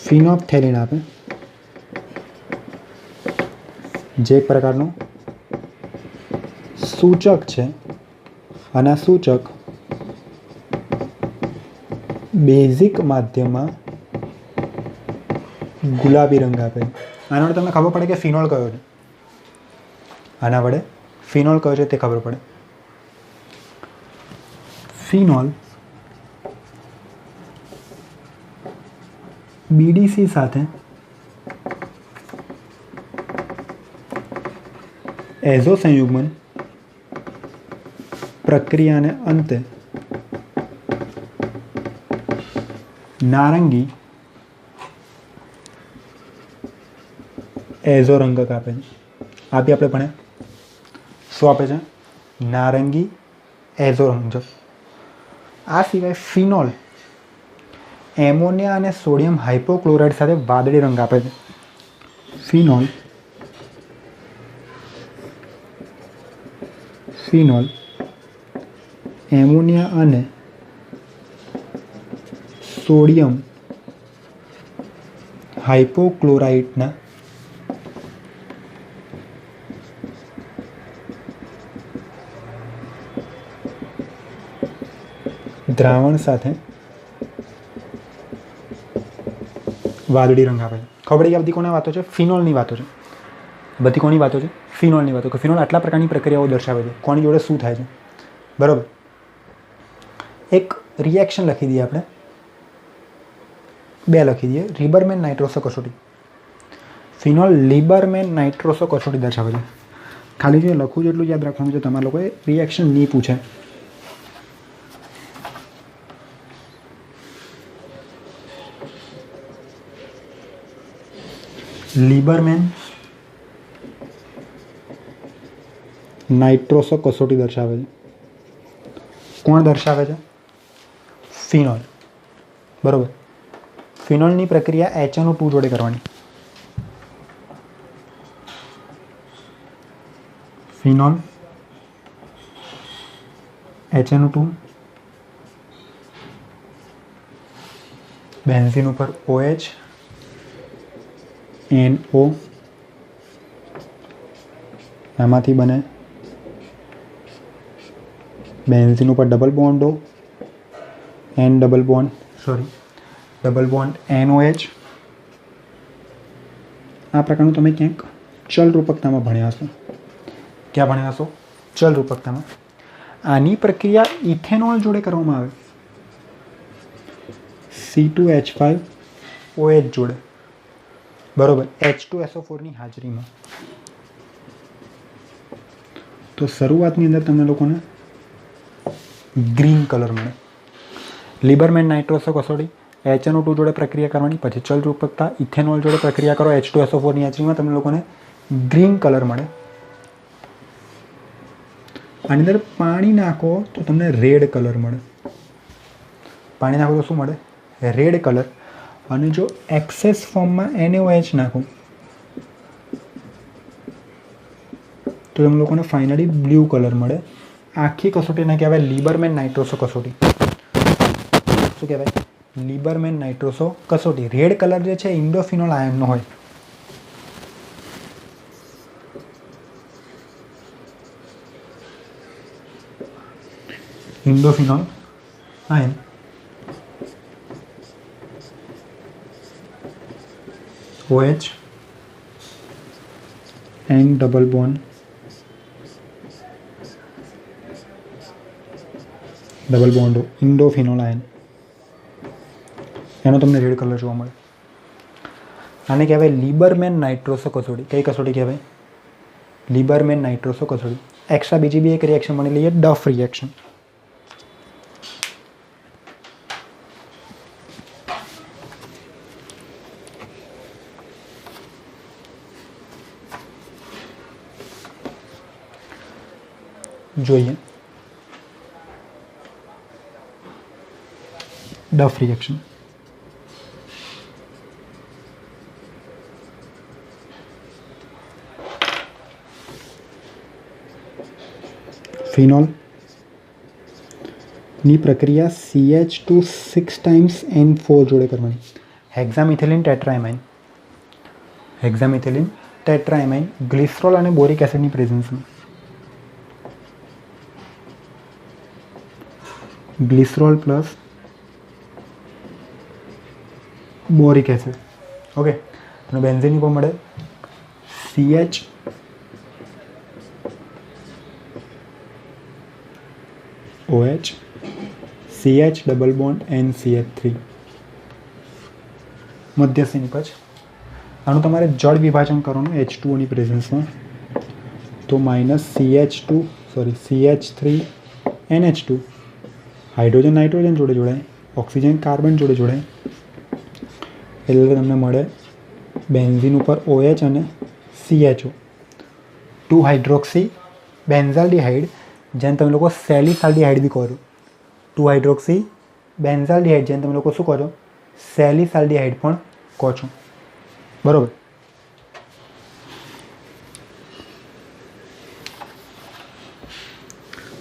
ફિનોપ્થેલિન આપે, જે એક પ્રકારનું સૂચક છે. અને આ સૂચક બેઝિક માધ્યમમાં ગુલાબી રંગ આપે. આના તમને ખબર પડે કે ફિનોલ કયો છે. આના વડે ફિનોલ કયો છે તે ખબર પડે. ફિનોલ BDC સાથે એઝો સંયુગ્મન પ્રક્રિયાને અંતે નારંગી એઝો રંગક આપે છે. આ બી આપણે ભણ્યા. શું આપે છે? નારંગી એઝો રંજક. આ સિવાય ફિનોલ એમોનિયા અને સોડિયમ હાઇપોક્લોરાઇડ સાથે વાદળી રંગ આપે છે. ફિનોલ એમોનિયા અને સોડિયમ હાઇપોક્લોરાઇડના દ્રાવણ સાથે વાદળી રંગ આપે છે. ખબર પડી કે આ બધી કોની વાતો છે? ફિનોલની વાતો છે. બધી કોની વાતો છે? ફિનોલની વાતો. કે ફિનોલ આટલા પ્રકારની પ્રક્રિયાઓ દર્શાવે છે. કોની જોડે શું થાય છે? બરાબર. એક રિએક્શન લખી દઈએ આપણે. 2 લખી દઈએ. લિબરમેન નાઇટ્રોસો કસોટી. ફિનોલ લિબરમેન નાઇટ્રોસો કસોટી દર્શાવે છે. ખાલી જો લખું છું એટલું યાદ રાખવાનું છે. તમારા લોકોએ રિએક્શન નહીં પૂછે. લિબરમેન નાઇટ્રોસો કસોટી દર્શાવે છે. કોણ દર્શાવે છે? ફિનોલ. બરાબર. ફિનોલની પ્રક્રિયા HNO2 જોડે કરવાની. ફિનોલ HNO2 બેન્ઝીન ઉપર OH NO આમાંથી બને બેન્ઝીન ઉપર double bond O double bond NOH. આ પ્રકારનું તમે ક્યાંક ચલ રૂપકતામાં ભણ્યા હશો. ક્યાં ભણ્યા હશો? ચલ રૂપકતામાં. આની પ્રક્રિયા ઇથેનોલ જોડે કરવામાં આવે. C2H5OH જોડે. બરોબર. H2SO4 ની હાજરીમાં. તો શરૂઆતની અંદર તમને લોકોને ગ્રીન કલર મળે. લિબરમેન નાઇટ્રોસો કસોટી HNO2 જોડે પ્રક્રિયા કરવાની. પછી ચલ રૂપકતા ઇથેનોલ જોડે પ્રક્રિયા કરો H2SO4 ની હાજરીમાં તમને લોકોને ગ્રીન કલર મળે. આની અંદર પાણી નાખો તો તમને રેડ કલર મળે. પાણી નાખો તો શું મળે? Red colour. અને જો એક્સેસ ફોર્મમાં NaOH નાખો તો તમે લોકોને ફાઇનલી બ્લુ કલર મળે. આખી કસોટીને કહેવાય લિબરમેન નાઇટ્રોસો કસોટી. શું કહેવાય? લિબરમેન નાઇટ્રોસો કસોટી. રેડ કલર જે છે ઇન્ડોફિનોલ આયનનો હોય. Indophenol ion OH N double bond indophenol ion. એનો તમને રેડ કલર જોવા મળે. આને કહેવાય લિબરમેન નાઇટ્રોસો કસોટી. કઈ કસોટી કહેવાય? લિબરમેન નાઇટ્રોસો કસોટી. એક્સ્ટ્રા બીજી બી એક રિએક્શન મળી લઈએ, ડફ રિએક્શન. જોઈએ ડફ રિએક્શન. ફિનોલ ની પ્રક્રિયા CH2 6 times N4 જોડે કરવાની. હેક્ઝામિથિલિન ટેટ્રાએમાઇન ગ્લિસરોલ અને બોરિક એસિડની પ્રેઝન્સમાં. Glycerol plus boric acid. Okay. અને બેન્ઝીન ઉપર મળે OH, CH double bond NCH3 મધ્યસ્થી નિપજ. આનું તમારે જળ વિભાજન કરવાનું H2O ની પ્રેઝન્સમાં, તો -CH3 NH2, હાઇડ્રોજન નાઇટ્રોજન જોડે જોડાય, ઓક્સિજન કાર્બન જોડે જોડાય, એટલે તમને મળે બેન્ઝીન ઉપર OH અને CHO, 2 હાઇડ્રોક્સી બેન્ઝાલ્ડિહાઇડ, જેને તમે લોકો સેલિસાલ્ડિહાઇડ બી કહો છો. 2 હાઇડ્રોક્સી બેન્ઝાલ્ડિહાઇડ, જેને તમે લોકો શું કહો છો? સેલિસાલ્ડિહાઇડ પણ કહો છો. બરાબર.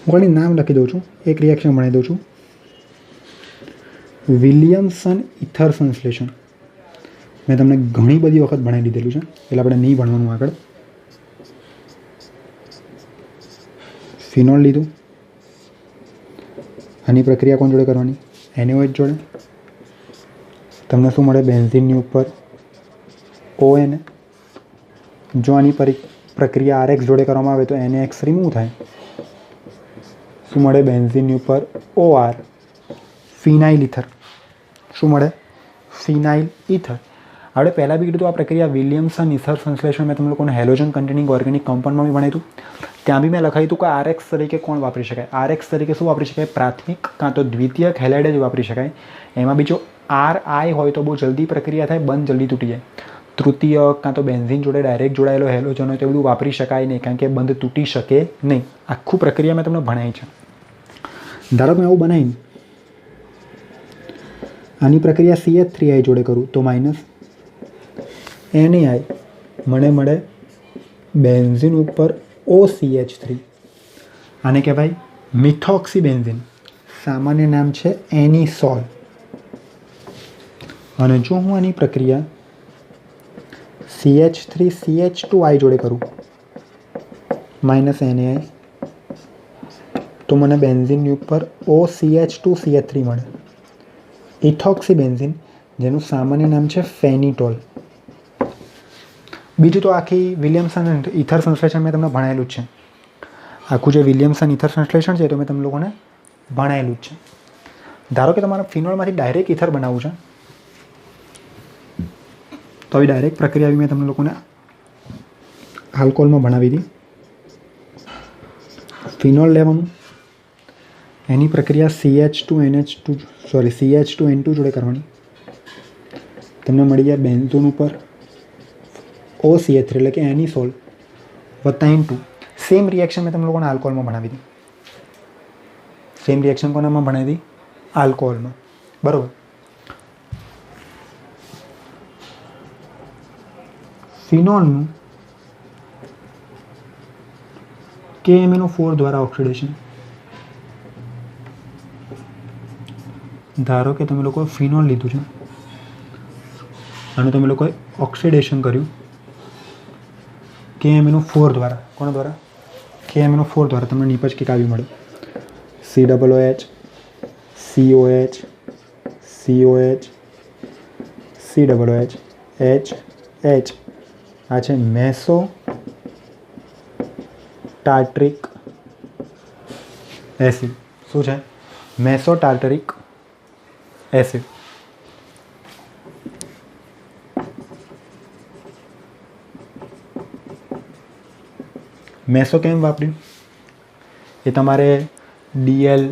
હું ખાલી નામ લખી દઉં છું, એક રિએક્શન બનાવી દઉં છું. વિલિયમસન ઇથર સંશ્લેષણ મેં તમને ઘણી બધી વખત ભણાવી દીધેલું છે, એટલે આપણે નહીં ભણવાનું આગળ. ફિનોલ લીધું, આની પ્રક્રિયા કોણ જોડે કરવાની? NaOH જોડે. તમને શું મળે? બેન્ઝીનની ઉપર ON. જો આની પ્રક્રિયા RX જોડે કરવામાં આવે તો NaX રિમૂવ થાય. શું મળે? બેન્ઝીનની ઉપર OR, ફિનાઇલ ઇથર. શું મળે? ફિનાઇલ ઇથર. આપણે પહેલાં બી કીધું આ પ્રક્રિયા વિલિયમસન ઇથર સંશ્લેષણ મેં તમે લોકોને હેલોજન કન્ટેનિંગ ઓર્ગેનિક કમ્પાઉન્ડમાં બી ભણાવ્યું હતું. ત્યાં બી મેં લખાયું હતું કે RX તરીકે કોણ વાપરી શકાય? RX તરીકે શું વાપરી શકાય? પ્રાથમિક કાં તો દ્વિતીયક હેલાઇડ જ વાપરી શકાય. એમાં બી જો RI હોય તો બહુ જલ્દી પ્રક્રિયા થાય, બંધ જલ્દી તૂટી જાય. તૃતીયક કાં તો બેન્ઝીન જોડે ડાયરેક્ટ જોડાયેલો હેલોજન હોય તો બધું વાપરી શકાય નહીં, કારણ કે બંધ તૂટી શકે નહીં. આખું પ્રક્રિયા મેં તમને ભણાવી છે. ધારો કે આવું બનાવીને આની પ્રક્રિયા CH3I જોડે કરું તો માઇનસ NaI મને મળે બેન્ઝીન ઉપર OCH3. આને કહેવાય મિથોક્સી બેન્ઝીન. સામાન્ય નામ છે એનિસોલ. અને જો હું આની પ્રક્રિયા CH3CH2I જોડે કરું માઇનસ NaI, તો મને બેન્ઝીનની ઉપર OCH2CH3 મળે. ઇથોક્સી બેન્ઝીન, જેનું સામાન્ય નામ છે ફેનિટોલ. બીજું તો આખી વિલિયમસન ઇથર સંશ્લેષણ મેં તમને ભણાયેલું જ છે. આખું જે વિલિયમસન ઇથર સંશ્લેષણ છે તો મેં તમે લોકોને ભણાયેલું જ છે. ધારો કે તમારે ફિનોલમાંથી ડાયરેક્ટ ઇથર બનાવવું છે, તો આવી ડાયરેક્ટ પ્રક્રિયા મેં તમને લોકોને આલ્કોહોલમાં ભણાવી હતી. ફિનોલ લેવાનું, એની પ્રક્રિયા CH2NH2 જોડે કરવાની. તમને મળી જાય બેન્ઝોન ઉપર OCH3 એટલે કે એનિસોલ વત્તા N2. સેમ રિએક્શન મેં તમે લોકોને આલ્કોહોલમાં ભણાવી હતી. સેમ રિએક્શન કોનામાં ભણાવી હતી? આલ્કોહોલમાં. બરાબર. ફિનોલનું KMnO4 દ્વારા ઓક્સિડેશન. ધારો કે તમે લોકોએ ફિનોલ લીધું છે અને તમે લોકોએ ઓક્સિડેશન કર્યું KMnO4 દ્વારા. કોના દ્વારા? KMnO4 દ્વારા. તમને નિપજ કંઈક આવી મળે. COOH, COH, COH, COOH, H, H. આ છે મેસો ટાર્ટરિક એસિડ. શું છે? Meso tartaric acid. મેસો કેમ વાપર્યું? એ તમારે DL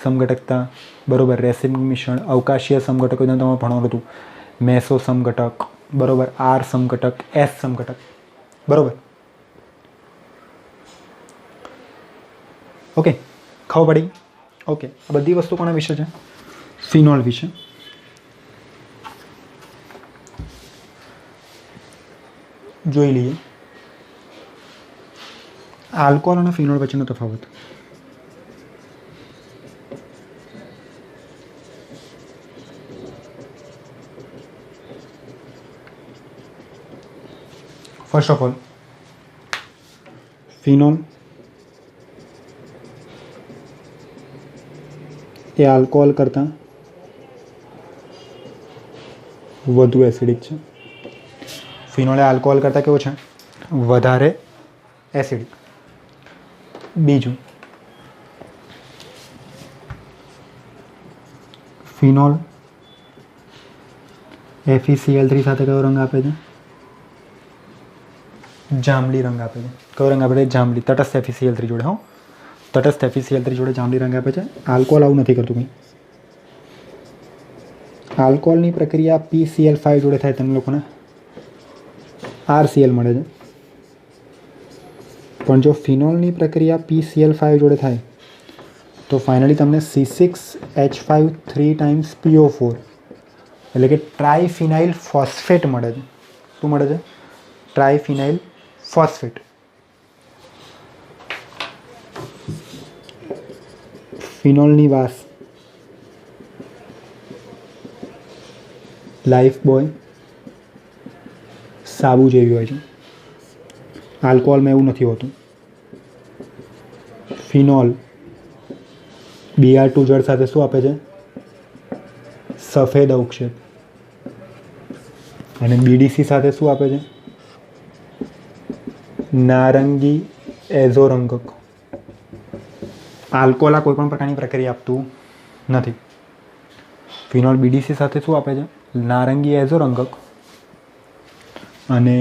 સમઘટકતા, બરાબર, રેસિન મિશ્રણ, અવકાશીય સમઘટકો તમે ભણવાનું હતું. મેસો સમઘટક, બરાબર, R સમઘટક, S સમઘટક, બરાબર. ઓકે, ખબર પડી? ઓકે, આ બધી વસ્તુ કોના વિશે છે? ફિનોલ વિશે. જોઈ લઈએ આલ્કોહોલ અને ફિનોલ વચ્ચેનો તફાવત. First of all, phenol A alcohol કરતાં વધુ એસિડિક છે. ફિનોલ એ આલ્કોહોલ કરતાં કેવો છે? વધારે એસિડિક. બીજું, ફિનોલ FeCl3 સાથે કયો રંગ આપે છે? જાંબલી રંગ આપે છે. કયો રંગ આપે છે? જાંબલી. તટસ્થ FeCl3 જોડે. હો, તટસ્થ FeCl3 જોડે જાંબલી રંગ આપે છે. આલ્કોહોલ આવું નથી કરતું કંઈ. આલ્કોહોલની પ્રક્રિયા PCl5 જોડે થાય, તમને લોકોને RCl મળે છે. પણ જો ફિનોલની પ્રક્રિયા PCl5 જોડે થાય તો ફાઇનલી તમને C6H5 3 ટાઈમ્સ PO4 એટલે કે ટ્રાયફિનાઇલ ફોસ્ફેટ મળે છે. શું મળે છે? ટ્રાયફિનાઇલ ફોસ્ફેટ. ફિનોલની વાસ લાઈફ બોય સાબુ જેવી હોય છે. આલ્કોહોલમાં એવું નથી હોતું. ફિનોલ Br2 જળ સાથે શું આપે છે? સફેદ અવક્ષેપ. અને BDC સાથે શું આપે છે? નારંગી એઝોરંગક. આલ્કોહોલ આ કોઈ પણ પ્રકારની પ્રક્રિયા આપતું નથી. ફિનોલ BDC સાથે શું આપે છે? નારંગી એઝોરંગક. અને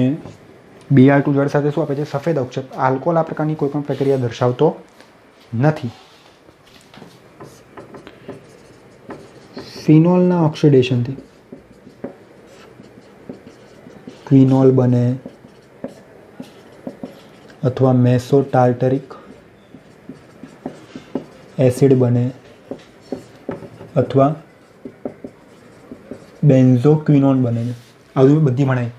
Br2 જળ સાથે શું આપે છે? સફેદ અવક્ષેપ. આલ્કોહોલ આ પ્રકારની કોઈ પણ પ્રક્રિયા દર્શાવતો નથી. ફિનોલના ઓક્સિડેશનથી ક્વિનોલ બને અથવા મેસો ટાર્ટરિક એસિડ બને અથવા બેન્ઝોક્વિનોન બને છે. આવી બધી ભણાય.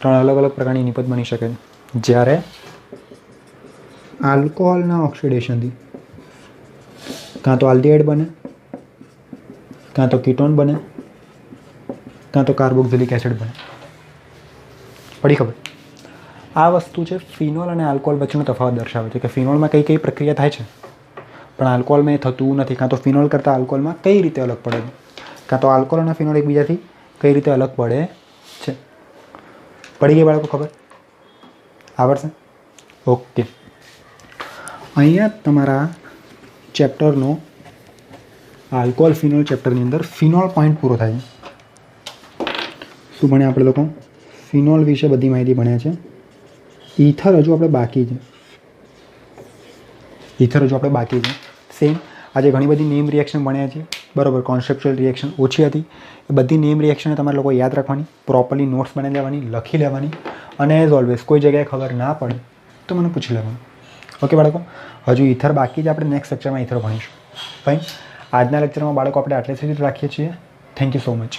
3 અલગ અલગ પ્રકારની નિપજ બની શકે છે. જ્યારે આલ્કોહોલના ઓક્સિડેશનથી કાં તો આલ્ડીહાઇડ બને, કાં તો કીટોન બને, કાં તો કાર્બોક્સિલિક એસિડ બને. પડી ખબર? આ વસ્તુ છે ફિનોલ અને આલ્કોહોલ વચ્ચેનો તફાવત દર્શાવે છે કે ફિનોલમાં કઈ કઈ પ્રક્રિયા થાય છે પણ આલ્કોહોલમાં એ થતું નથી. કાં તો ફિનોલ કરતાં આલ્કોહોલમાં કઈ રીતે અલગ પડે છે, કાં તો આલ્કોહોલ અને ફિનોલ એકબીજાથી કઈ રીતે અલગ પડે છે. પડી ગઈ બાળકો ખબર? આવડશે? ઓકે. અહીંયા તમારા ચેપ્ટરનો આલ્કોહોલ ફિનોલ ચેપ્ટરની અંદર ફિનોલ પોઈન્ટ પૂરો થાય છે. શું ભણ્યા આપણે લોકો? ફિનોલ વિશે બધી માહિતી ભણ્યા છે. ઈથર હજુ આપણે બાકી છે. સેમ આજે ઘણી બધી નેમ રિએક્શન ભણ્યા છે. બરાબર. કોન્સેપ્ચ્યુઅલ રિએક્શન ઓછી હતી. એ બધી નેમ રિએક્શનને તમારે લોકો યાદ રાખવાની, પ્રોપરલી નોટ્સ બનાવી લેવાની, લખી લેવાની. અને એઝ ઓલવેઝ કોઈ જગ્યાએ ખબર ના પડે તો મને પૂછી લેવાનું. ઓકે બાળકો? હજુ ઈથર બાકી જ. આપણે નેક્સ્ટ લેક્ચરમાં ઈથર ભણીશું. ફાઇન. આજના લેક્ચરમાં બાળકો આપણે આટલે સુધી રાખીએ છીએ. Thank you so much.